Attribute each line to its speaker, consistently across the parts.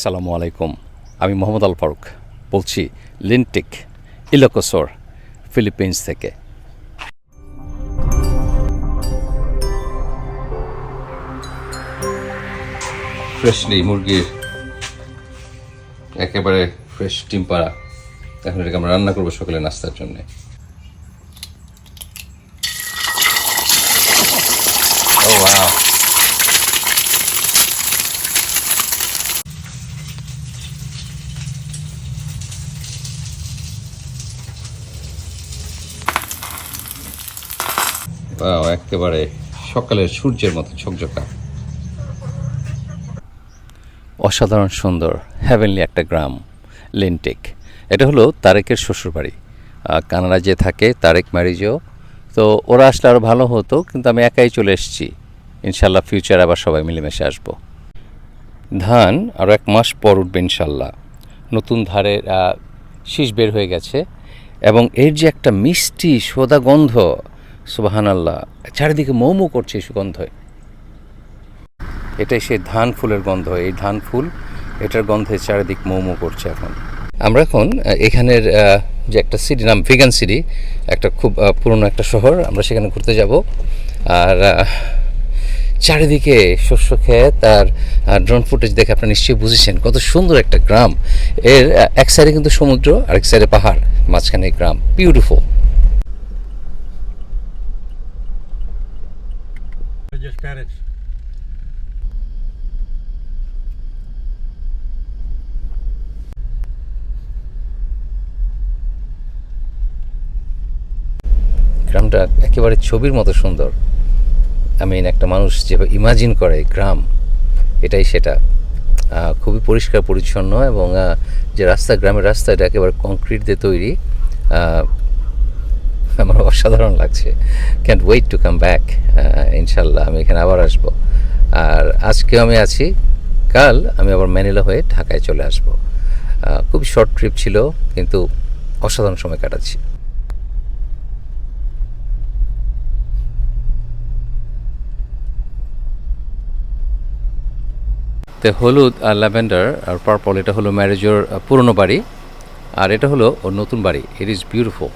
Speaker 1: আসসালামু আলাইকুম। আমি মোহাম্মদ আল ফারুক বলছি লিনটিক ইলোকোসোর ফিলিপিন্স থেকে। ফ্রেশলি মুরগির একেবারে ফ্রেশ ডিম পাড়া। এখন এটাকে আমরা রান্না করবো সকালে নাস্তার জন্য। ও ওয়াও, ওয়াও, একেবারে সকালের সূর্যের মতো ঝকঝকা, অসাধারণ সুন্দর হ্যাভেনলি একটা গ্রাম লিনটিক। এটা হলো তারেকের শ্বশুরবাড়ি। কানাডা যে থাকে তারেক ম্যারিজও, তো ওরা আসলে আরও ভালো হতো, কিন্তু আমি একাই চলে এসেছি। ইনশাল্লাহ ফিউচার আবার সবাই মিলেমিশে আসবো। ধান আরও 1 মাস পর উঠবে ইনশাল্লাহ। নতুন ধারের শীষ বের হয়ে গেছে এবং এর যে একটা মিষ্টি সোদা গন্ধ, সুবহানাল্লাহ, চারিদিকে মৌমৌ করছে এই সুগন্ধে। এটাই সেই ধান ফুলের গন্ধ। এই ধান ফুল, এটার গন্ধে চারিদিক মৌমৌ করছে। এখন আমরা এখন এখানের যে একটা সিটি, নাম ভিগান সিটি, একটা খুব পুরনো একটা শহর, আমরা সেখানে ঘুরতে যাব। আর চারিদিকে শস্য ক্ষেত আর ড্রোন ফুটেজ দেখে আপনারা নিশ্চয়ই বুঝেছেন কত সুন্দর একটা গ্রাম। এর এক সাইডে কিন্তু সমুদ্র, আরেক সাইডে পাহাড়, মাঝখানে গ্রাম, বিউটিফুল। গ্রামটা একেবারে ছবির মতো সুন্দর। একটা মানুষ যেভাবে ইমাজিন করে গ্রাম, এটাই সেটা। খুবই পরিষ্কার পরিচ্ছন্ন এবং যে রাস্তা, গ্রামের রাস্তা, এটা একেবারে কংক্রিট দিয়ে তৈরি। আমার অসাধারণ লাগছে। Can't wait to come back. ইনশাল্লাহ আমি এখানে আবার আসবো। আর আজকেও আমি আছি, কাল আমি আবার ম্যানিলা হয়ে ঢাকায় চলে আসবো। খুব শর্ট ট্রিপ ছিল, কিন্তু অসাধারণ সময় কাটাচ্ছি। তো হলুদ আর ল্যাভেন্ডার আর পার্পল, এটা হলো ম্যারেজের পুরনো বাড়ি, আর এটা হলো ওর নতুন বাড়ি। It is beautiful.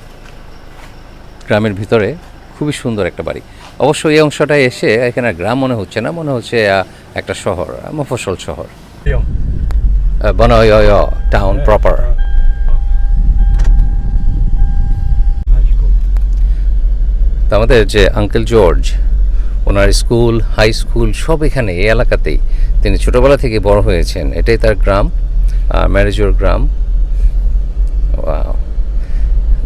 Speaker 1: গ্রামের ভিতরে খুবই সুন্দর একটা বাড়ি। অবশ্য এই অংশটায় এসে এখানে গ্রাম মনে হচ্ছে না, মনে হচ্ছে একটা শহর, মফস্বল শহর, বনয় টাউন প্রপার। তো আমাদের যে আঙ্কেল জর্জ, ওনার স্কুল, হাই স্কুল সব এখানে এই এলাকাতেই। তিনি ছোটোবেলা থেকে বড় হয়েছেন। এটাই তার গ্রাম, ম্যারেজর গ্রাম।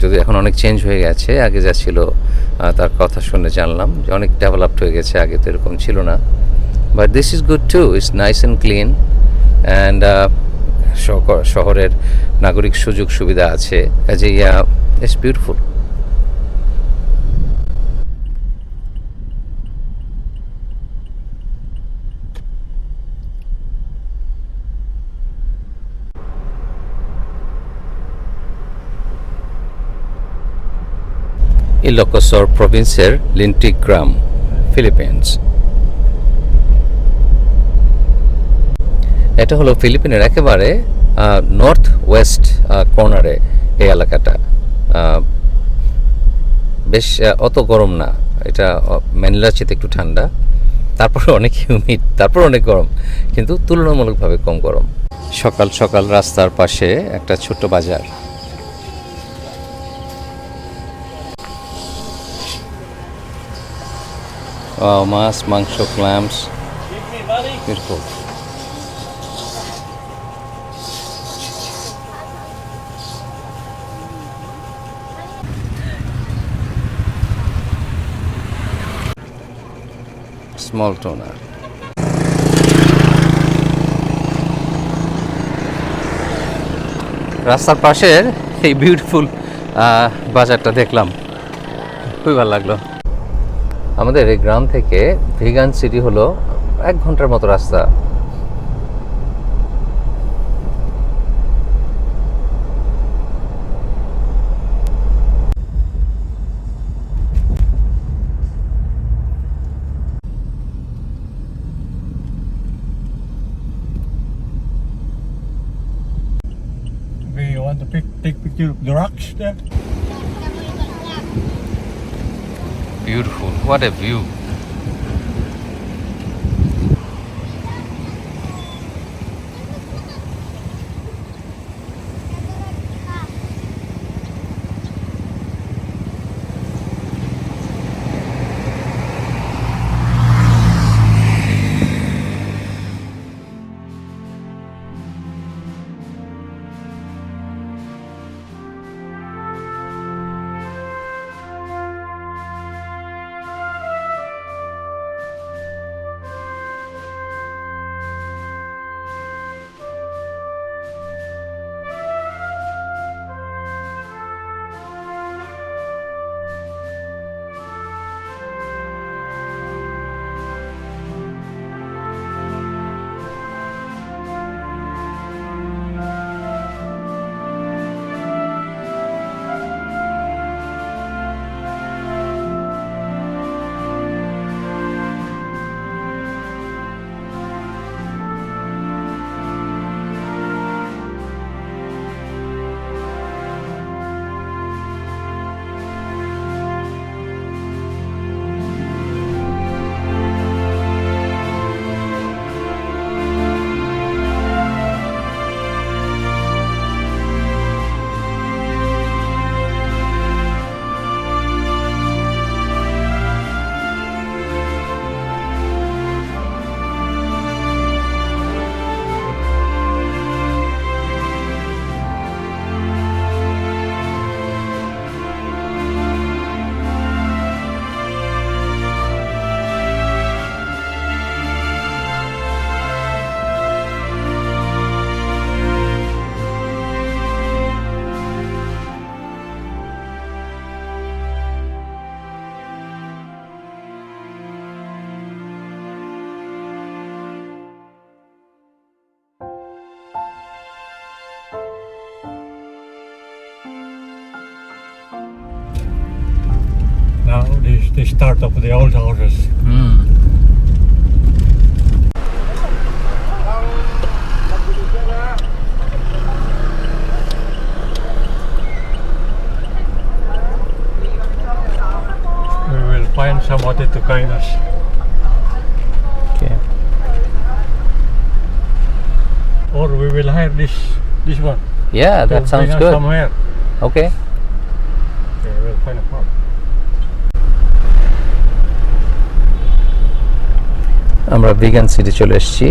Speaker 1: যদি এখন অনেক চেঞ্জ হয়ে গেছে, আগে যা ছিল তার কথা শুনে জানলাম যে অনেক ডেভেলপড হয়ে গেছে, আগে তো এরকম ছিল না। But this is good to, it's nice and clean অ্যান্ড শহরের নাগরিক সুযোগ সুবিধা আছে, কাজেই ইটস বিউটিফুল। ইলোকোসোর প্রভিন্সের লিনটিক গ্রাম, ফিলিপিন্স। এটা হলো ফিলিপিনের একেবারে নর্থ ওয়েস্ট কর্নারে এই এলাকাটা। বেশ অত গরম না, এটা ম্যানিলার চেয়ে একটু ঠান্ডা, তারপরে অনেক হিউমিড, তারপর অনেক গরম, কিন্তু তুলনামূলকভাবে কম গরম। সকাল সকাল রাস্তার পাশে একটা ছোট্ট বাজার। মাছ, মাংস, ক্ল্যাম্পস, বিউটিফুল। স্মল টোনা। রাস্তার পাশের এই বিউটিফুল বাজারটা দেখলাম, খুবই ভালো লাগলো। আমাদের এই গ্রাম থেকে ভিগান সিটি হলো 1 ঘন্টার মতো রাস্তা।
Speaker 2: want to take picture of the rocks there?
Speaker 1: Beautiful. What a view.
Speaker 2: Now the start of the old houses. We will find somebody to guide us.
Speaker 1: Okay.
Speaker 2: Or we will hire this one.
Speaker 1: Yeah,
Speaker 2: to
Speaker 1: that sounds
Speaker 2: bring us
Speaker 1: good.
Speaker 2: somewhere.
Speaker 1: Okay.
Speaker 2: Okay, we'll find a farm.
Speaker 1: আমরা vegan city চলে এসেছি।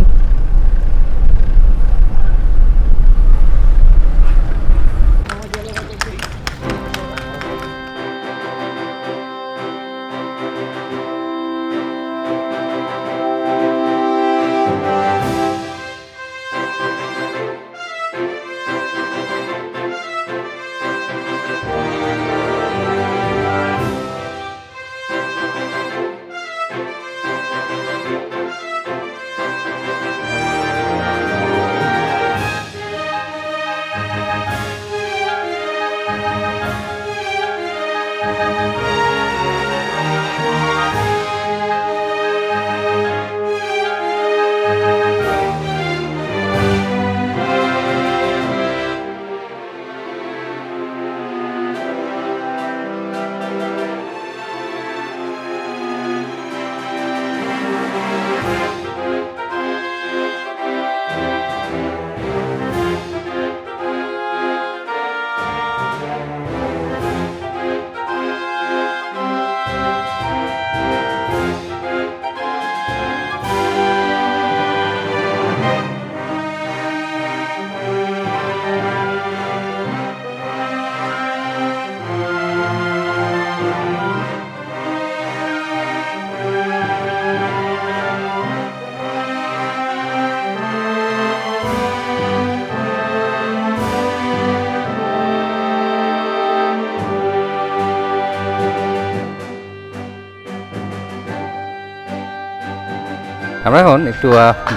Speaker 1: আমরা এখন একটু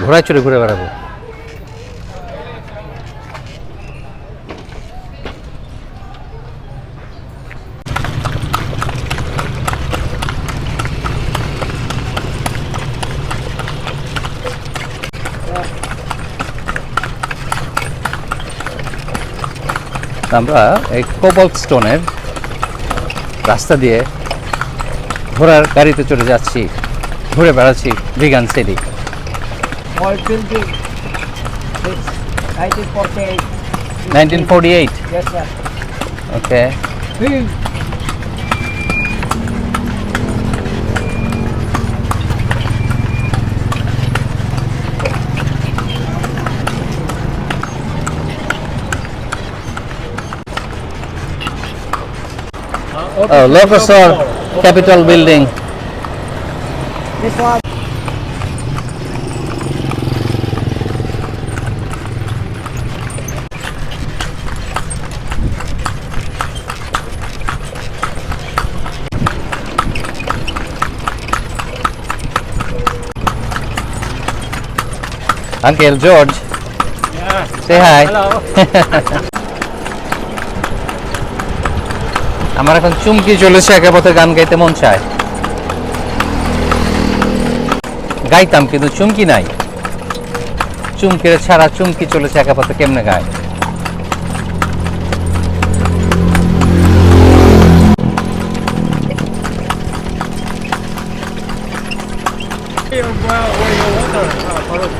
Speaker 1: ঘোড়ায় চড়ে ঘুরে বেড়াবো। আমরা এই কোবাল্ট স্টোনের রাস্তা দিয়ে ঘোড়ার গাড়িতে চলে যাচ্ছি, ঘুরে বেড়াচ্ছি vegan city.
Speaker 3: All building. It's 1948.
Speaker 1: 1948,
Speaker 3: Yes, sir.
Speaker 1: okay. Oh, Locosor Capitol Building.
Speaker 3: This one.
Speaker 1: Uncle George,
Speaker 2: Yeah.
Speaker 1: say hi.
Speaker 2: Hello.
Speaker 1: আমার এখন চুমকি চলেছে, একে পথে গান গাইতে মন চায়। গাইতাম কিন্তু চুমকি নাই, চুমকিরে ছাড়া চুমকি চলেছে একে পথে, কেমনে গায়?
Speaker 2: Where your water? Follow.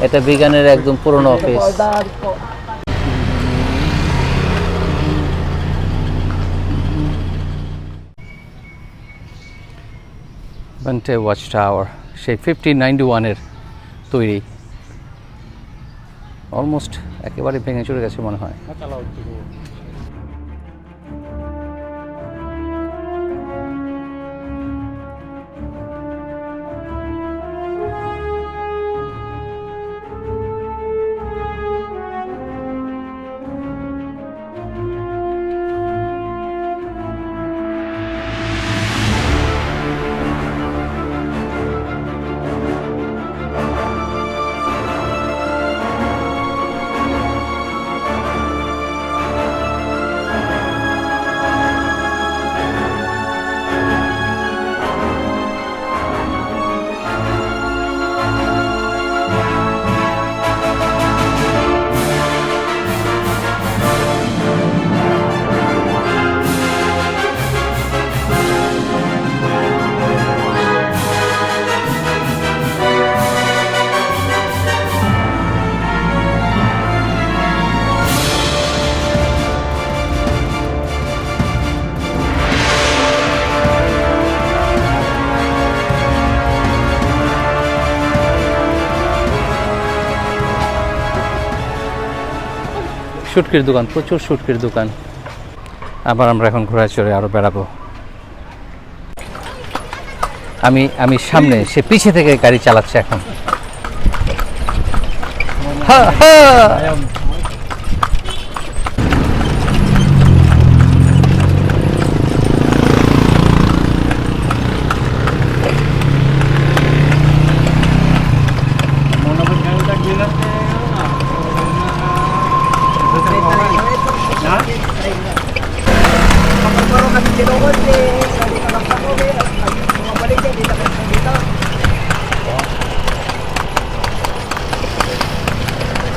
Speaker 1: এটা বিজ্ঞানের একদম পুরনো office.
Speaker 3: Folder po.
Speaker 1: Bantay watch tower সেই 1591-এর তৈরি, অলমোস্ট একেবারে ভেঙে চলে গেছে মনে হয়। শুটকির দোকান, প্রচুর শুটকির দোকান। আবার আমরা এখন ঘোড়ায় চড়ে আরো বেড়াবো। আমি সামনে, সে পিছে থেকে গাড়ি চালাচ্ছে এখন। হা, হা।
Speaker 2: I am.
Speaker 3: Kapag meron kami tinukod, sabi ka lang ako, mga balik yan, dito kami dito.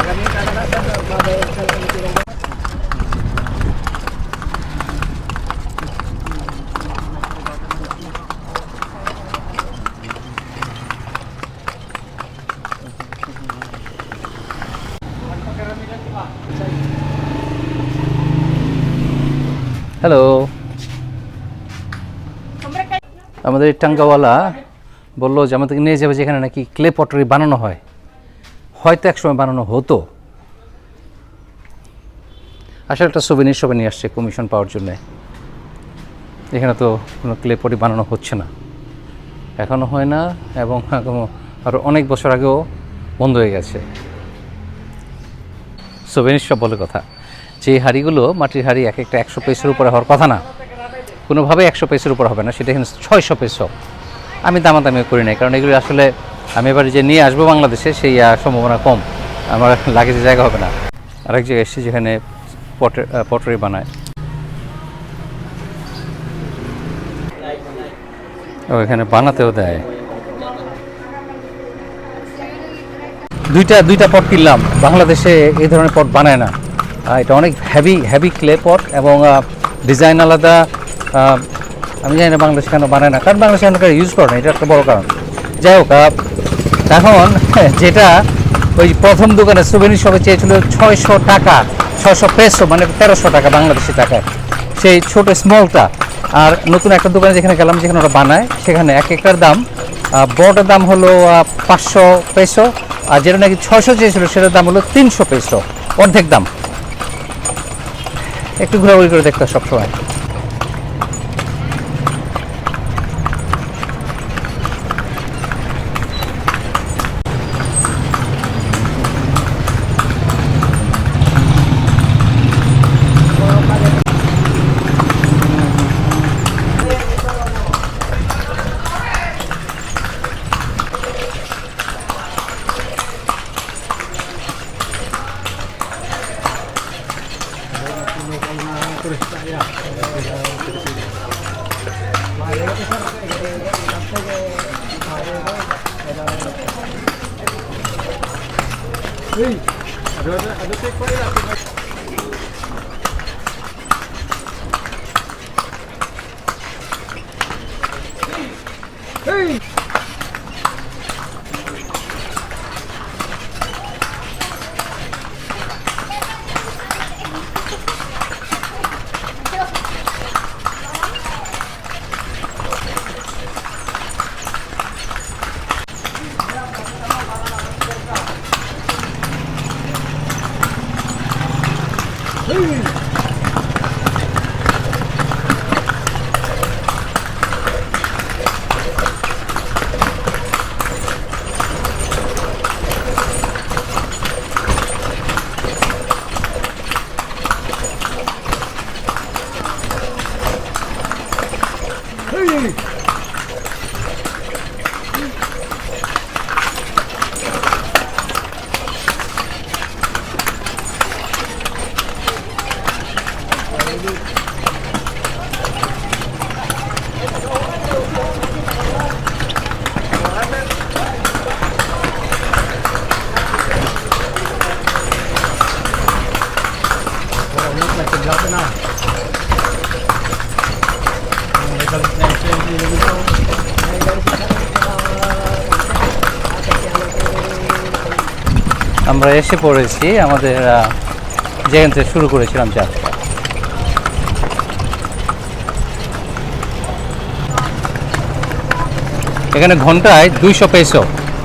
Speaker 3: Kami talaga sa babayan sa kami tinukod.
Speaker 1: Hello, আমাদের এই টাঙ্গাওয়ালা বললো যে আমাদেরকে নিয়ে যাবে যেখানে নাকি ক্লে পটারি বানানো হয়, হয়তো একসময় বানানো হতো। আসলে একটা সোভেনির শপে নিয়ে আসছে কমিশন পাওয়ার জন্যে। এখানে তো কোনো ক্লে পটারি বানানো হচ্ছে না, এখনও হয় না, এবং আরও অনেক বছর আগেও বন্ধ হয়ে গেছে। সোভেনির শপ বলে কথা, যে হাঁড়িগুলো মাটির হাঁড়ি এক একটা 100 পেসের উপরে হওয়ার কথা না, কোনোভাবে 100 পেসের উপর হবে না, সেটা এখানে 600 পেসো। আমি দামাদামি করি নাই, কারণ এগুলো আসলে আমি এবারে যে নিয়ে আসবো বাংলাদেশে সেই সম্ভাবনা কম। আমার লাগেজে জায়গা হবে না। আরেক জায়গায় এসেছি যেখানে পটরি বানায়। ও এখানে বানাতেও দেয়। দুইটা পট কিনলাম, বাংলাদেশে এই ধরনের পট বানায় না। এটা অনেক হেভি ক্লে পট এবং ডিজাইন আলাদা। আমি জানি না বাংলাদেশে কেন বানায় না, কারণ বাংলাদেশে এখনকার ইউজ করে না, এটা একটা বড় কারণ। যাই হোক, এখন যেটা ওই প্রথম দোকানে সুভেনির শপে চেয়েছিল 600 টাকা, 600 পেসো, মানে 1300 টাকা বাংলাদেশি টাকায়, সেই ছোট স্মলটা। আর নতুন একটা দোকানে যেখানে গেলাম, যেখানে ওরা বানায়, সেখানে এক একটার দাম, বড়টার দাম হলো 500 পেসো, আর যেটা নাকি 600 চেয়েছিল সেটার দাম হলো 300 পেসো, অর্ধেক দাম। একটু ঘোরাঘুরি করে দেখতে সবসময়। আমরা এসে পড়েছি আমাদের যেখান থেকে শুরু করেছিলাম যাত্রা। এখানে ঘন্টায় 200 পেসো,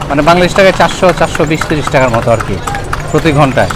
Speaker 1: মানে বাংলাদেশ টাকায় 420-430 টাকার মতো আর কি, প্রতি ঘন্টায়।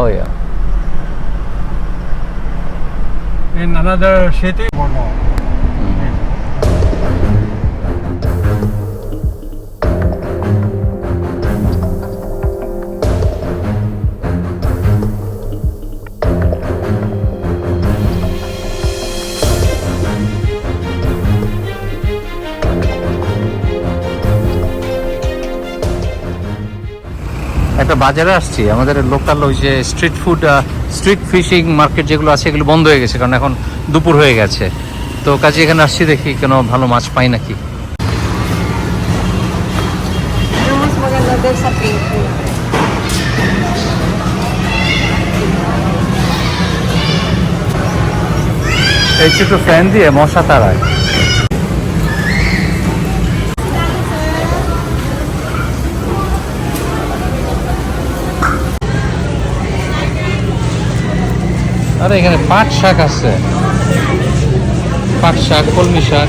Speaker 1: Oh yeah.
Speaker 2: In another city, one more.
Speaker 1: একটা বাজারে আসছি, আমাদের লোকাল ওই যে স্ট্রিট ফিশিং মার্কেট যেগুলো আছে এগুলো বন্ধ হয়ে গেছে, কারণ এখন দুপুর হয়ে গেছে। তো কাজে এখানে আসছি, দেখি কেন ভালো মাছ পাই নাকি।
Speaker 4: Yung mas maganda doon sa pink pool.
Speaker 1: এই ছোট ফ্যান দিয়ে মশা তাড়ায়। আরে এখানে পাট শাক আছে, পাট শাক, কলমি শাক।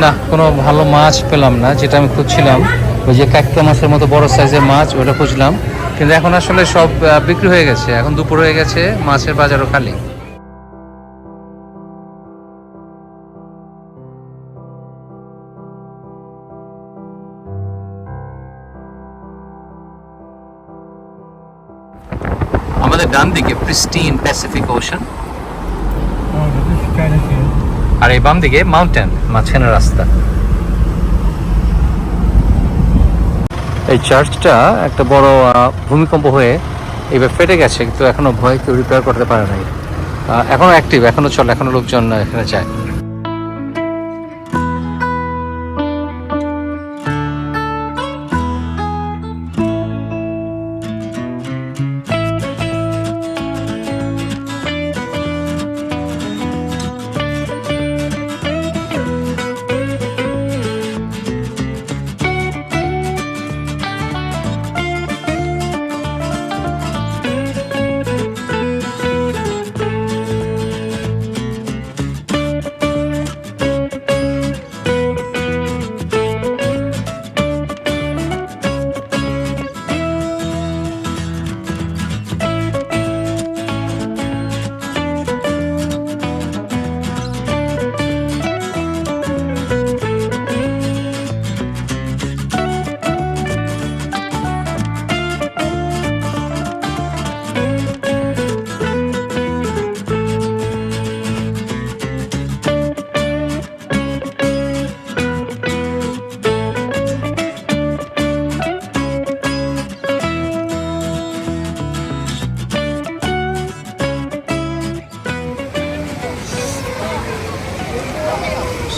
Speaker 1: না, কোনো ভালো মাছ পেলাম না, যেটা আমি খুঁজছিলাম ওই যে কাঁকড়া মাছের মতো বড় সাইজের মাছ, ওটা খুঁজলাম, কিন্তু এখন আসলে সব বিক্রি হয়ে গেছে, এখন দুপুর হয়ে গেছে, মাছের বাজারও খালি। আমাদের ডান দিকে pristine Pacific Ocean,
Speaker 2: Oh, this is Chinatown.
Speaker 1: আর এই বাম দিকে মাউন্টেন, মাঝখানে রাস্তা। এই চার্চটা একটা বড় ভূমিকম্প হয়ে এবার ফেটে গেছে, কিন্তু এখনো ভয় কেউ রিপেয়ার করতে পারে নাই। এখনো অ্যাক্টিভ, এখনো চলে, এখনো লোকজন এখানে যায়।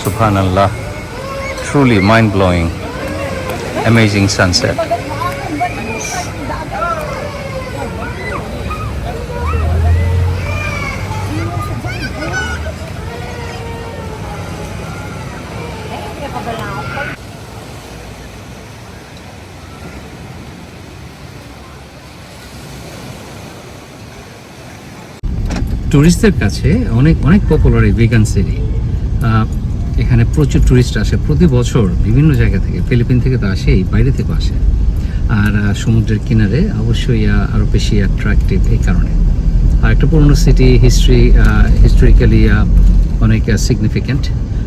Speaker 1: Subhanallah, truly mind-blowing, amazing sunset. টুরিস্টদের কাছে অনেক অনেক পপুলার এই ভেগান সিটি। এখানে প্রচুর টুরিস্ট আসে প্রতি বছর, বিভিন্ন জায়গা থেকে, ফিলিপিন থেকে তো আসেই, বাইরে থেকেও আসে। আর সমুদ্রের কিনারে অবশ্যই আরও বেশি অ্যাট্রাকটিভ এই কারণে। আর একটা পুরনো সিটি, হিস্টোরিক্যালি অনেক সিগনিফিক্যান্ট।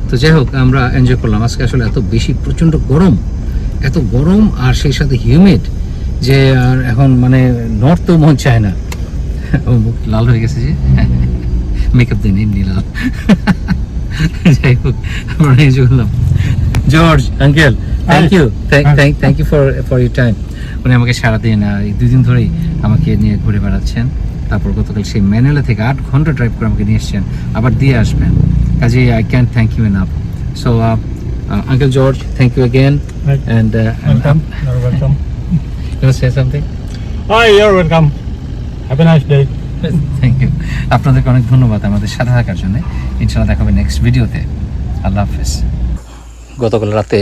Speaker 1: তো যাই হোক, আমরা এনজয় করলাম আজকে। আসলে এত বেশি প্রচণ্ড গরম, এত গরম, আর সেই সাথে হিউমিড, যে আর এখন মানে নড়তেও মন চায় না। ও মুখ লাল হয়ে গেছে, যে মেকআপ দেন, এমনি লাল। যাই হোক, আমরা এনজয় করলাম। George uncle, thank you, thank you for your time. উনি আমাকে সারাদিন, এই 2 দিন ধরেই আমাকে নিয়ে ঘুরে বেড়াচ্ছেন। তারপর গতকাল সেই ম্যানুয়ালে থেকে 8 ঘন্টা ড্রাইভ করে আমাকে নিয়ে এসছেন, আবার দিয়ে আসবেন। কাজে I can thank you enough. So uncle George, thank you again. And
Speaker 2: Welcome. You're welcome.
Speaker 1: you say something?
Speaker 2: Hi, you're welcome. Have a nice day.
Speaker 1: Thank you, আপনাদেরকে অনেক ধন্যবাদ আমাদের সাথে থাকার জন্য। ইনশাআল্লাহ দেখা হবে নেক্সট ভিডিওতে। আল্লাহ হাফেজ। গতকাল রাতে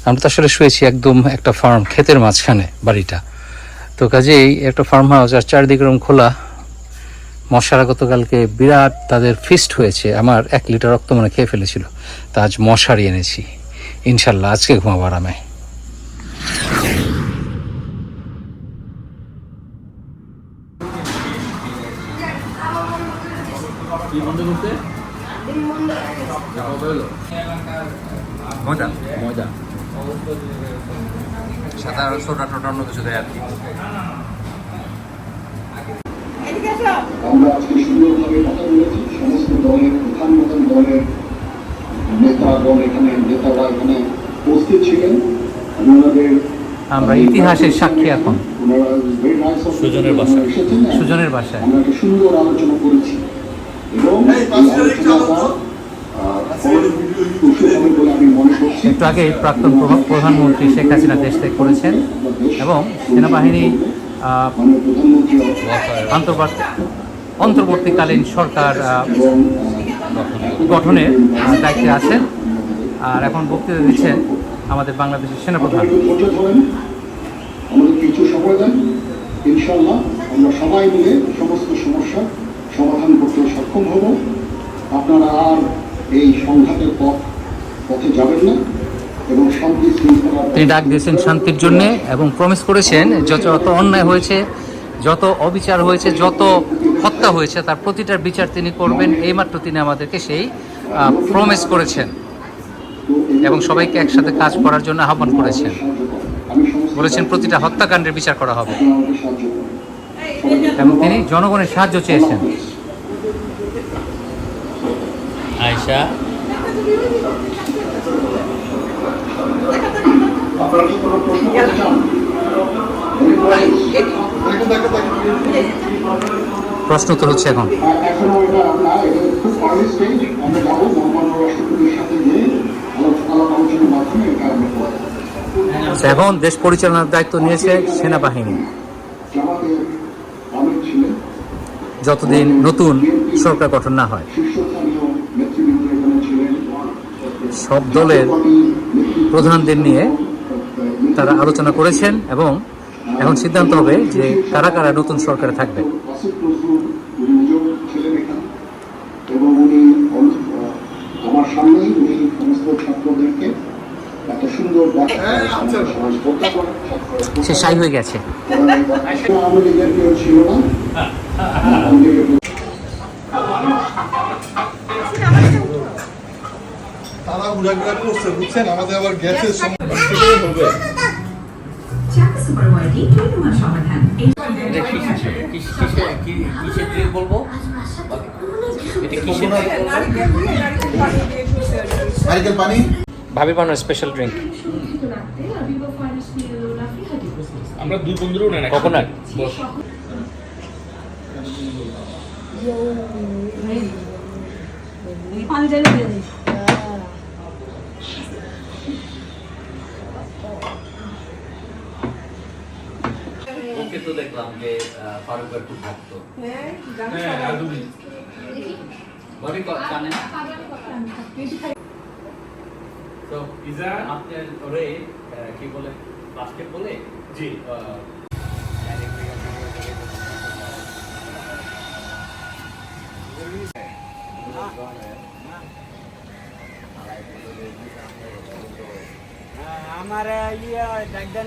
Speaker 1: আমরা তো আসলে শুয়েছি একদম একটা ফার্ম, ক্ষেতের মাঝখানে বাড়িটা। তো কাজেই একটা ফার্ম হাউস, আর চারদিকে এরকম খোলা। মশারা গতকালকে বিরাট তাদের ফিস্ট হয়েছে, আমার 1 লিটার রক্ত মনে খেয়ে ফেলেছিল। তা আজ মশারি এনেছি, ইনশাল্লাহ আজকে ঘুমাবো আরামে। মজা সাধারণ সোডা টোটা অন্য কিছু দেয় আর কি।
Speaker 5: আমরা আজকে সুন্দরভাবে কথা বলেছি, সমস্ত দলের প্রধান দলের নেতারা এখানে উপস্থিত ছিলেন। আমি ওনাদের
Speaker 6: আমরা ইতিহাসের সাক্ষী এখন
Speaker 5: ওনারা very nice of
Speaker 1: সুজনের বাসায়।
Speaker 5: এসেছেন,
Speaker 6: সুজনের বাসায়।
Speaker 5: আমরা একটা সুন্দর আলোচনা করেছি এবং এই আলোচনাটা খুশি হবে বলে আমি মনে করছি।
Speaker 6: একটু আগে প্রাক্তন প্রধানমন্ত্রী শেখ হাসিনা দেশ ত্যাগ করেছেন এবং সেনাবাহিনী
Speaker 5: মাননীয় প্রধানমন্ত্রী
Speaker 6: অন্তর্বর্তীকালীন সরকার গঠনের দায়িত্বে আছেন। আর এখন বক্তৃতা দিচ্ছেন আমাদের বাংলাদেশের সেনাপ্রধান।
Speaker 5: একটু ধৈর্য ধরেন, আমাদের কিছু সময় দেন, ইনশাআল্লাহ আমরা সবাই মিলে সমস্ত সমস্যার সমাধান করতে সক্ষম হব। আপনারা আর এই সংঘাতের পথে যাবেন না এবং শান্তি শৃঙ্খলা।
Speaker 6: তিনি ডাক দিয়েছেন শান্তির জন্য এবং প্রমিস করেছেন যত অন্যায় হয়েছে, যত অবিচার হয়েছে, যত হত্যা হয়েছে তার প্রতিটার বিচার তিনি করবেন। এইমাত্র তিনি আমাদেরকে সেই প্রমিস করেছেন এবং সবাইকে একসাথে কাজ করার জন্য আহ্বান করেছেন। বলেছেন প্রতিটা হত্যাকাণ্ডের বিচার করা হবে এবং তিনি জনগণের সাহায্য চেয়েছেন।
Speaker 1: আয়শা
Speaker 5: আপনারা কি কোনো প্রশ্ন করতে চান?
Speaker 6: প্রশ্ন তো হচ্ছে এখন
Speaker 5: এখনো এটা না, এটা খুব আর্লি স্টেজ। আমরা যাবো মহামান্য রাষ্ট্রপতির সাথে গিয়ে আলাপ আলোচনার মাধ্যমে এটা আমরা করবো।
Speaker 6: এখন দেশ পরিচালনার দায়িত্ব নিয়েছে সেনাবাহিনী।
Speaker 5: জামাতের আমির ছিলেন,
Speaker 6: যতদিন নতুন সরকার গঠন না হয়
Speaker 5: শীর্ষস্থানীয় নেতৃবৃন্দ এখানে ছিলেন,
Speaker 6: সব দলের প্রধানদের নিয়ে তারা আলোচনা করেছেন এবং এখন সিদ্ধান্ত হবে যে কারা কারা নতুন সরকারে থাকবে।
Speaker 5: ওয়াসিফ নজরুল উনি নিজেও ছিলেন এখানে এবং উনি আমার সামনেই উনি সমস্ত ছাত্রদেরকে একটা সুন্দর
Speaker 6: সে সাই হয়ে গেছে।
Speaker 5: আমি নিজের কেউ ছিল না,
Speaker 7: তারা ঘোরাঘুরা করছে বুঝছেন, আমাদের আবার গ্যাসের নারিকেল পানি
Speaker 6: ভাবি বানানো স্পেশাল ড্রিঙ্ক
Speaker 8: আমরা দুই বন্ধুরও না
Speaker 6: কোকোনাট।
Speaker 1: ওকে তো দেখলাম যে ফারুক ভাই খুব ভক্ত। বডি জানেন তো পিজা আপনার ওরে কি বলে বাস্কেট বলে জি
Speaker 3: আমার ইয়ে ডাক্তার